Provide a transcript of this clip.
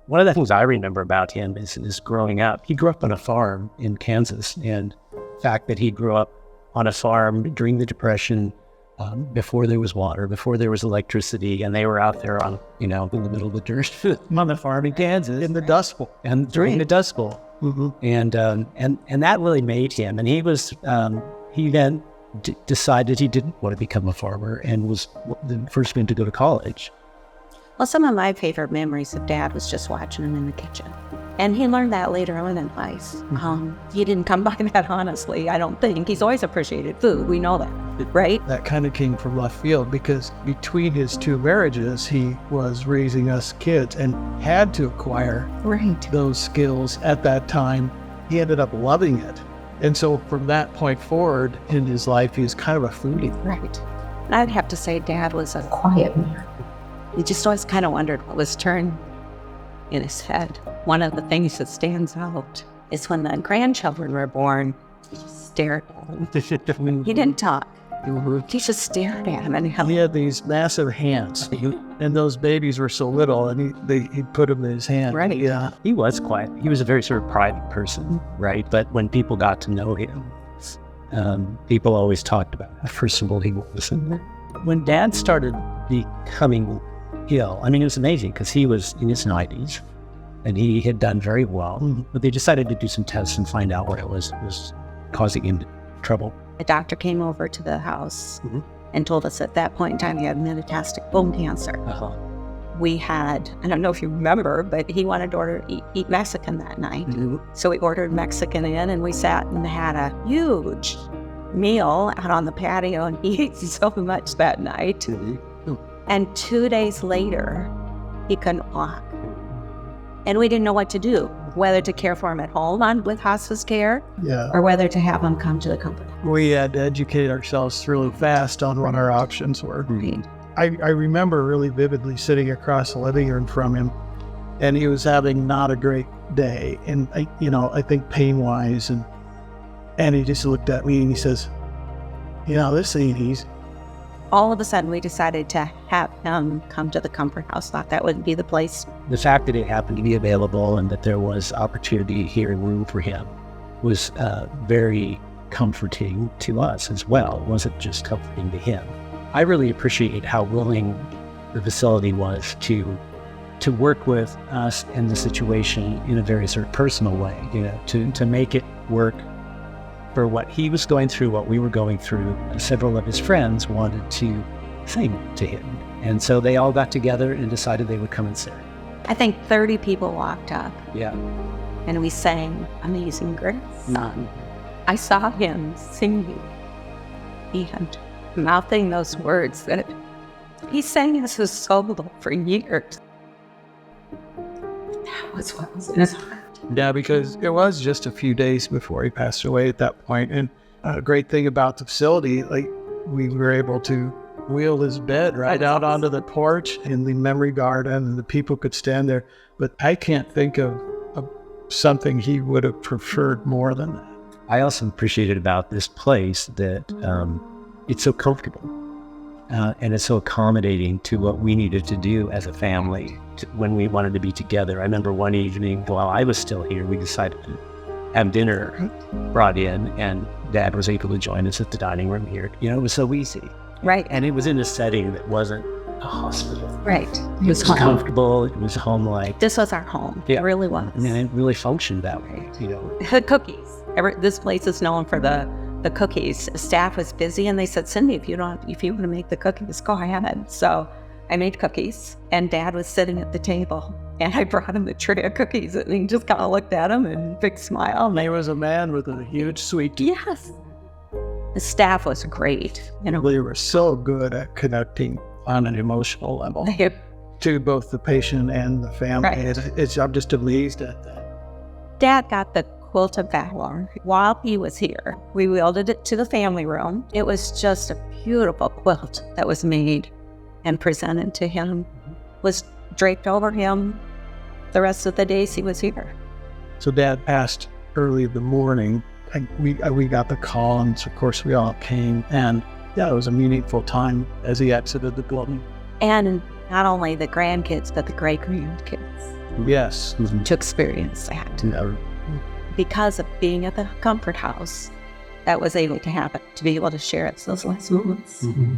one of the things I remember about him is growing up. He grew up on a farm in Kansas, and the fact that he grew up on a farm during the Depression, before there was water, before there was electricity, and they were out there on, in the middle of the dirt on the farm in Kansas. In the Dust Bowl. And during the Dust Bowl. Mm-hmm. And that really made him. And he then decided he didn't want to become a farmer and was the first one to go to college. Well, some of my favorite memories of Dad was just watching him in the kitchen. And he learned that later on in life. He didn't come by that honestly, I don't think. He's always appreciated food. We know that, right? That kind of came from left field because between his two marriages, he was raising us kids and had to acquire those skills at that time. He ended up loving it. And so from that point forward in his life, he was kind of a foodie. Right. And I'd have to say Dad was a quiet man. You just always kind of wondered what was turned in his head. One of the things that stands out is when the grandchildren were born, he just stared at them. He didn't talk. He just stared at him. And he had these massive hands, and those babies were so little, and he put them in his hand. Right. Yeah. He was quiet. He was a very sort of private person, right? But when people got to know him, people always talked about how personable he was. And when Dad started becoming ill, it was amazing because he was in his 90s and he had done very well, but they decided to do some tests and find out what it was causing him trouble. A doctor came over to the house and told us at that point in time he had metastatic bone cancer. We had, I don't know if you remember, but he wanted to eat Mexican that night. So we ordered Mexican in and we sat and had a huge meal out on the patio, and he ate so much that night. And 2 days later, he couldn't walk. And we didn't know what to do, whether to care for him at home with hospice care or whether to have him come to the company. We had to educate ourselves really fast on what our options were. Right. I remember really vividly sitting across the living room from him, and he was having not a great day. And, I think pain-wise, and he just looked at me and he says, this ain't easy. All of a sudden, we decided to have him come to the Comfort House. Thought that would be the place. The fact that it happened to be available and that there was opportunity here and room for him was very comforting to us as well. It wasn't just comforting to him. I really appreciate how willing the facility was to work with us in the situation in a very sort of personal way, to make it work for what he was going through, what we were going through. Several of his friends wanted to sing to him. And so they all got together and decided they would come and sing. I think 30 people walked up. Yeah. And we sang Amazing Grace. I saw him singing and mouthing those words that he sang as his solo for years. That was what was in his heart. Yeah, because it was just a few days before he passed away at that point. And a great thing about the facility, we were able to wheel his bed right out onto the porch in the memory garden, and the people could stand there. But I can't think of something he would have preferred more than that. I also appreciated about this place that it's so comfortable and it's so accommodating to what we needed to do as a family when we wanted to be together. I remember one evening while I was still here, we decided to have dinner brought in, and Dad was able to join us at the dining room here. It was so easy. Right. And it was in a setting that wasn't a hospital. Right. It was comfortable. It was home-like. This was our home. Yeah. It really was. And it really functioned that way, The cookies. This place is known for the cookies. Staff was busy, and they said, Cindy, if you want to make the cookies, go ahead. So I made cookies, and Dad was sitting at the table, and I brought him a tray of cookies, and he just kind of looked at him and big smile. And he was a man with a huge sweet tooth. Yes. The staff was great. They were so good at connecting on an emotional level to both the patient and the family. Right. I'm just amazed at that. Dad got the quilt of valor while he was here. We wheeled it to the family room. It was just a beautiful quilt that was made and presented to him, was draped over him the rest of the days he was here. So Dad passed early in the morning, and we got the call, and so of course we all came, and it was a meaningful time as he exited the building. And not only the grandkids, but the great-grandkids Yes. to experience that. Because of being at the Comfort House, that was able to happen, to be able to share those last moments. Mm-hmm.